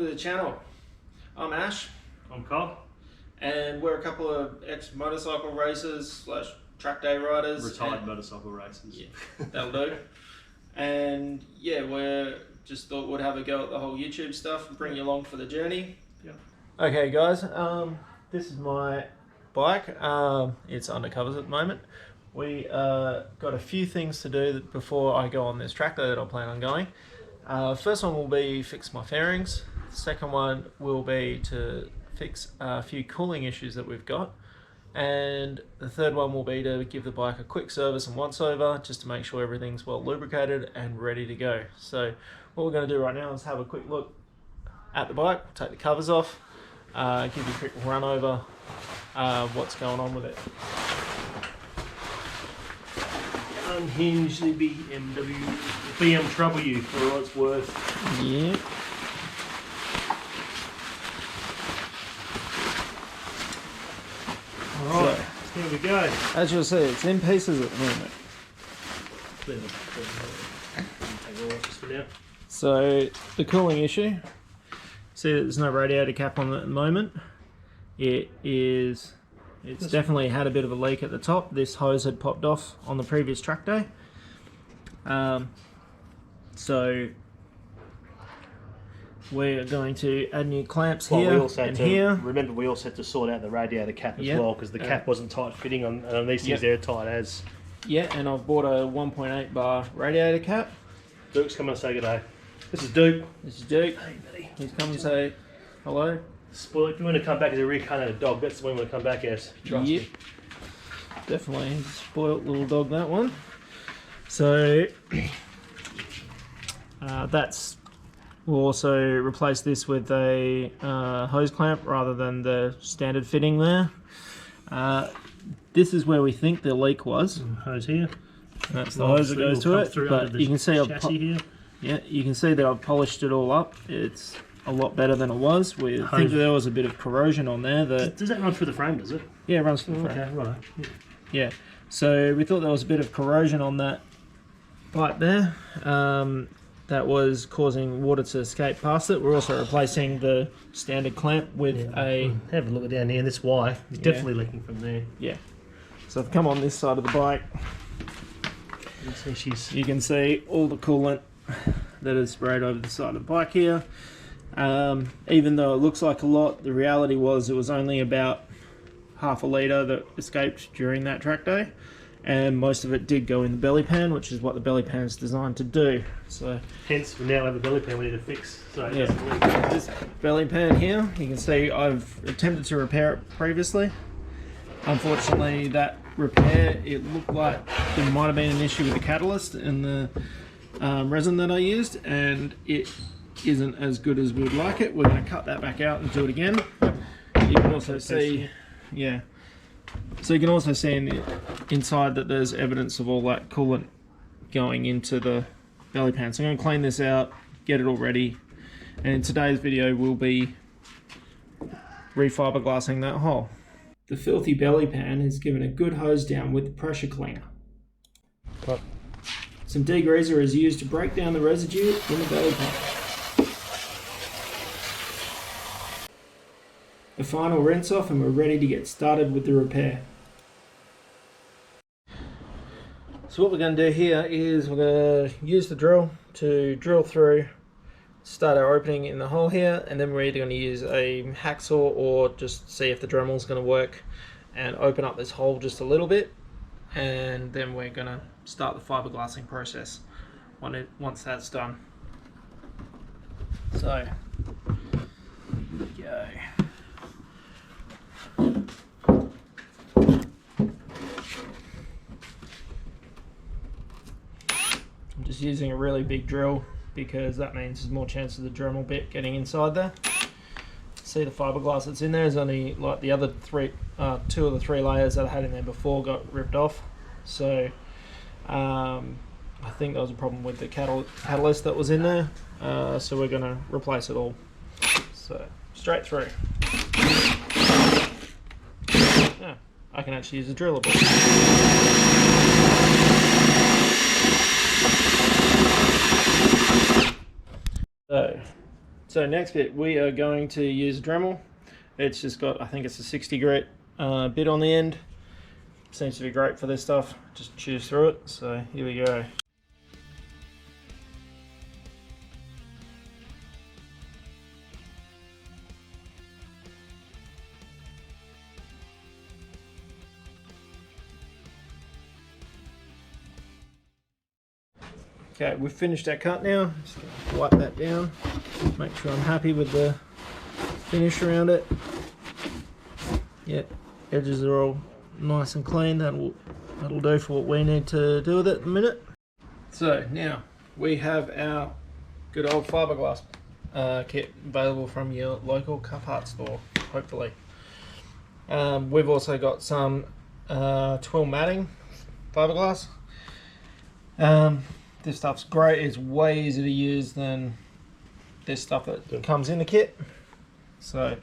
to the channel. I'm Ash. I'm Kyle. And we're a couple of ex-motorcycle racers slash track day riders. Retired motorcycle racers. Yeah, that'll do. And yeah, we're just thought we'd have a go at the whole YouTube stuff and bring you along for the journey. Yeah. Okay guys, this is my bike. It's undercovers at the moment. We got a few things to do before I go on this track day that I plan on going. First one will be fix my fairings. The second one will be to fix a few cooling issues that we've got. And the third one will be to give the bike a quick service and once over, just to make sure everything's well lubricated and ready to go. So what we're going to do right now is have a quick look at the bike, take the covers off, give you a quick run over what's going on with it. Unhinged the BMW for all it's worth. Yeah. Alright, so, here we go. As you'll see, it's in pieces at the moment. Take it all off just for now. So the cooling issue, see that there's no radiator cap on it at the moment. It's definitely had a bit of a leak at the top. This hose had popped off on the previous track day. So we're going to add new clamps here and here. Remember, we also had to sort out the radiator cap as well, because the cap wasn't tight fitting on these things. They're tight as. Yeah, and I've bought a 1.8 bar radiator cap. Duke's coming to say good day. This is Duke. This is Duke. Hey, buddy. He's come to say hello. Spoil. If you want to come back as a reincarnated dog, that's the one you want to come back as. Trust me. Definitely. He's a spoiled little dog, that one. So we'll also replace this with a hose clamp rather than the standard fitting there. This is where we think the leak was. Hose here. That's the hose that goes to it. But you can see you can see that I've polished it all up. It's a lot better than it was. We think there was a bit of corrosion on there. Does that run through the frame, does it? Yeah, it runs through the frame. Okay, right. Yeah, so we thought there was a bit of corrosion on that pipe there. That was causing water to escape past it. We're also replacing the standard clamp with a... Have a look down here, this wire is definitely leaking from there. Yeah. So I've come on this side of the bike. You can see all the coolant that is sprayed over the side of the bike here. Even though it looks like a lot, the reality was it was only about half a litre that escaped during that track day, and most of it did go in the belly pan, which is what the belly pan is designed to do. So hence we now have a belly pan we need to fix. So yeah, this belly pan here, you can see I've attempted to repair it previously. Unfortunately, that repair, it looked like there might have been an issue with the catalyst and the resin that I used, and it isn't as good as we'd like it. We're going to cut that back out and do it again. You can also see, yeah. So you can also see inside that there's evidence of all that coolant going into the belly pan. So I'm going to clean this out, get it all ready, and in today's video we'll be re-fiberglassing that hole. The filthy belly pan is given a good hose down with the pressure cleaner. Some degreaser is used to break down the residue in the belly pan. The final rinse off, and we're ready to get started with the repair. So what we're going to do here is we're going to use the drill to drill through, start our opening in the hole here, and then we're either going to use a hacksaw or just see if the Dremel is going to work and open up this hole just a little bit, and then we're going to start the fiberglassing process once that's done. So here we go. I'm just using a really big drill because that means there's more chance of the Dremel bit getting inside there. See the fiberglass that's in there is only like the other two of the three layers that I had in there before got ripped off. So I think there was a problem with the catalyst that was in there. So we're going to replace it all. So straight through. Yeah, I can actually use a driller bit. So So next bit, we are going to use a Dremel. It's just got, I think it's a 60 grit bit on the end. Seems to be great for this stuff. Just chews through it. So here we go. Okay, we've finished our cut now. Just gonna wipe that down. Make sure I'm happy with the finish around it. Yep, edges are all nice and clean. That'll do for what we need to do with it in a minute. So now we have our good old Fibreglass kit available from your local cup art store, hopefully. We've also got some twill matting Fibreglass. This stuff's great. It's way easier to use than this stuff that comes in the kit. So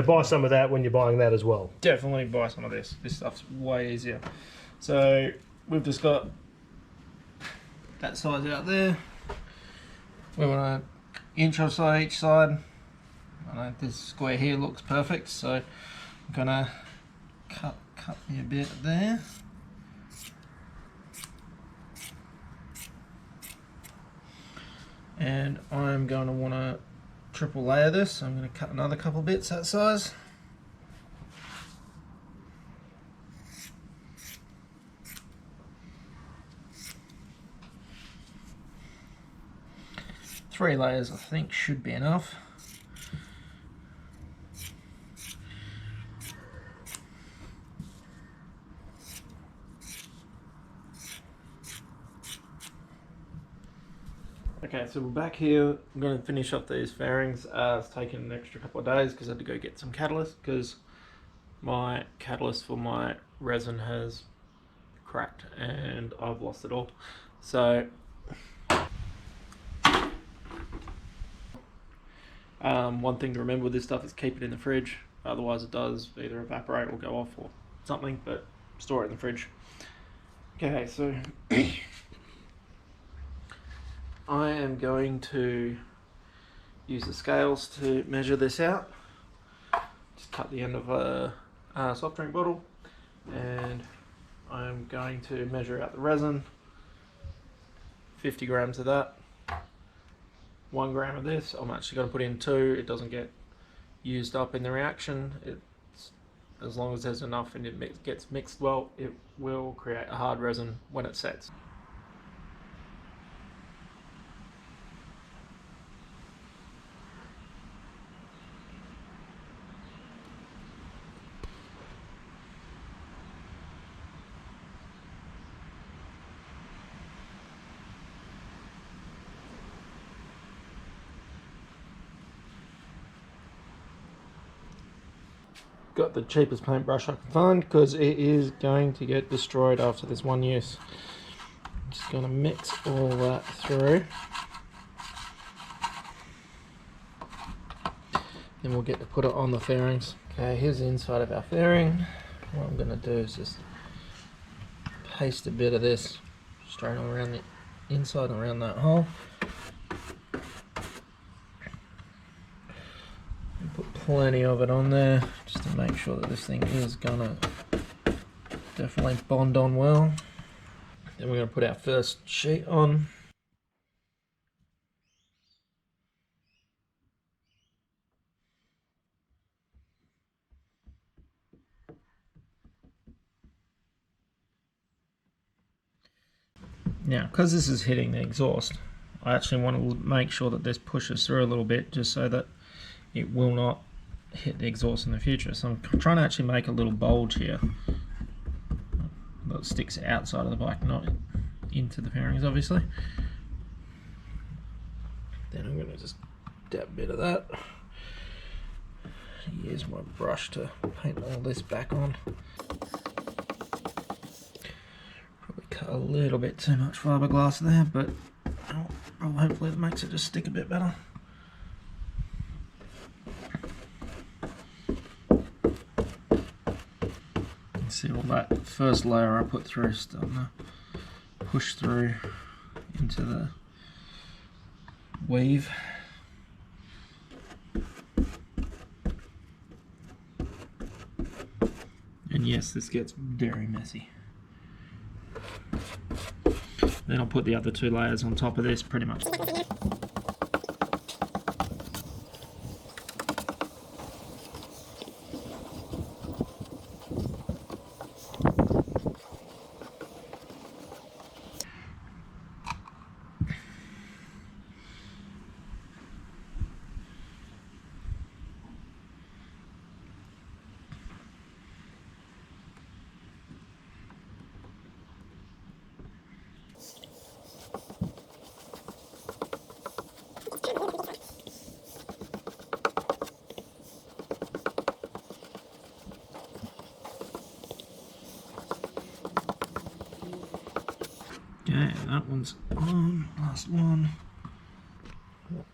buy some of that when you're buying that as well. Definitely buy some of this. This stuff's way easier. So we've just got that size out there. We want an inch or so each side. I know this square here looks perfect, so I'm gonna cut me a bit there. And I'm going to want to triple layer this, so I'm going to cut another couple bits that size. Three layers I think should be enough. Okay, so we're back here. I'm going to finish off these fairings. It's taken an extra couple of days because I had to go get some catalyst because my catalyst for my resin has cracked and I've lost it all. So one thing to remember with this stuff is keep it in the fridge, otherwise it does either evaporate or go off or something, but store it in the fridge. Okay, so I am going to use the scales to measure this out. Just cut the end of a soft drink bottle, and I'm going to measure out the resin. 50 grams of that. 1 gram of this. I'm actually going to put in 2. It doesn't get used up in the reaction. It's, as long as there's enough and it gets mixed well, it will create a hard resin when it sets. Got the cheapest paintbrush I can find because it is going to get destroyed after this one use. I'm just going to mix all that through. Then we'll get to put it on the fairings. Okay, here's the inside of our fairing. What I'm going to do is just paste a bit of this straight on around the inside and around that hole. Put plenty of it on there just to make sure that this thing is gonna definitely bond on well. Then we're gonna put our first sheet on. Now, because this is hitting the exhaust, I actually want to make sure that this pushes through a little bit just so that it will not hit the exhaust in the future. So I'm trying to actually make a little bulge here that sticks outside of the bike, not into the fairings obviously. Then I'm going to just dab a bit of that. Use my brush to paint all this back on. Probably cut a little bit too much fiberglass there, but hopefully it makes it just stick a bit better. See all that first layer I put through starting to push through into the weave. And yes, this gets very messy. Then I'll put the other 2 layers on top of this pretty much. Okay, that one's on. Last one.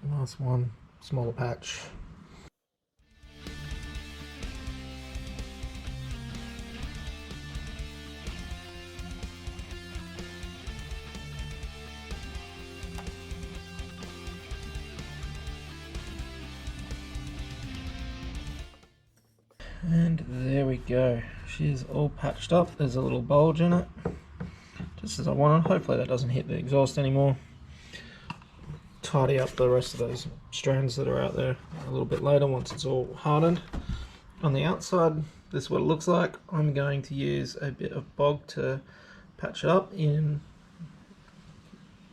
Last one. Smaller patch. And there we go. She's all patched up. There's a little bulge in it, just as I wanted. Hopefully that doesn't hit the exhaust anymore. Tidy up the rest of those strands that are out there a little bit later once it's all hardened. On the outside, this is what it looks like. I'm going to use a bit of bog to patch it up in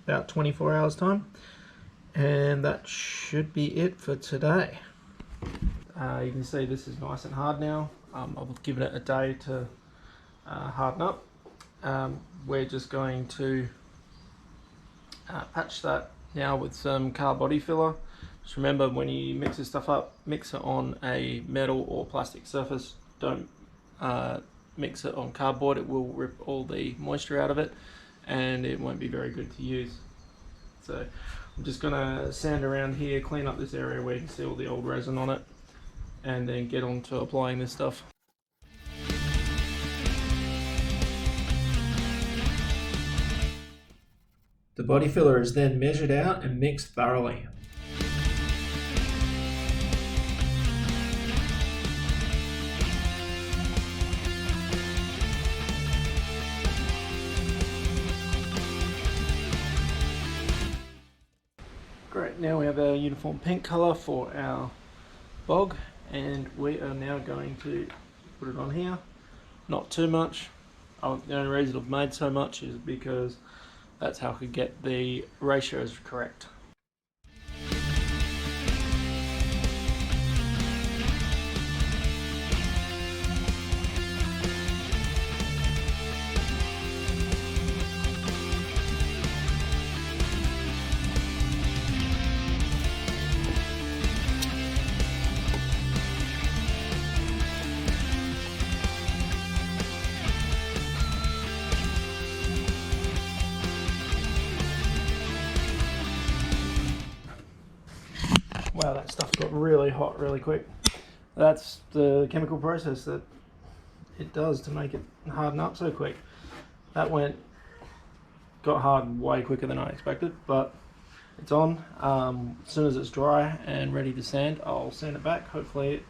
about 24 hours time, and that should be it for today. You can see this is nice and hard now. I've given it a day to harden up. We're just going to patch that now with some car body filler. Just remember, when you mix this stuff up, mix it on a metal or plastic surface. Don't mix it on cardboard. It will rip all the moisture out of it and it won't be very good to use. So I'm just going to sand around here, clean up this area where you can see all the old resin on it, and then get on to applying this stuff. The body filler is then measured out and mixed thoroughly. Great, now we have our uniform pink colour for our bog, and we are now going to put it on here. Not too much. The only reason I've made so much is because that's how I could get the ratios correct. Wow, that stuff got really hot really quick. That's the chemical process that it does to make it harden up so quick. That got hard way quicker than I expected, but it's on. As soon as it's dry and ready to sand, I'll sand it back. Hopefully it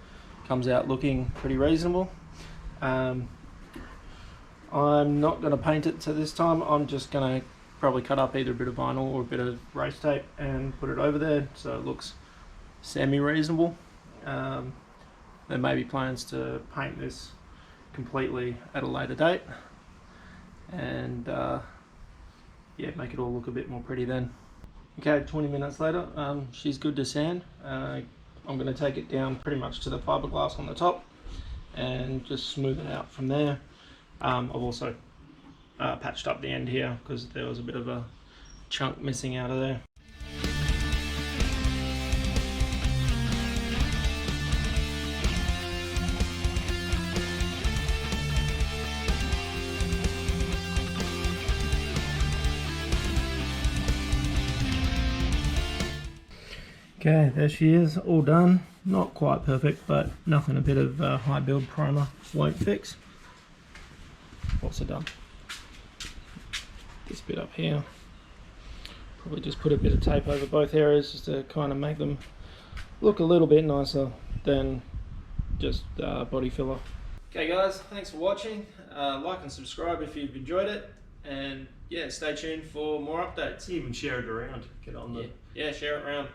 comes out looking pretty reasonable. I'm not going to paint it to this time. I'm just going to probably cut up either a bit of vinyl or a bit of race tape and put it over there so it looks semi-reasonable. There may be plans to paint this completely at a later date and yeah, make it all look a bit more pretty then. Okay, 20 minutes later, she's good to sand. I'm going to take it down pretty much to the fiberglass on the top and just smooth it out from there. I've also patched up the end here because there was a bit of a chunk missing out of there. Okay, there she is, all done. Not quite perfect, but nothing a bit of high build primer won't fix. Also done. This bit up here. Probably just put a bit of tape over both areas just to kind of make them look a little bit nicer than just body filler. Okay guys, thanks for watching. Like and subscribe if you've enjoyed it, and yeah, stay tuned for more updates. Even share it around. Get on the yeah, share it around.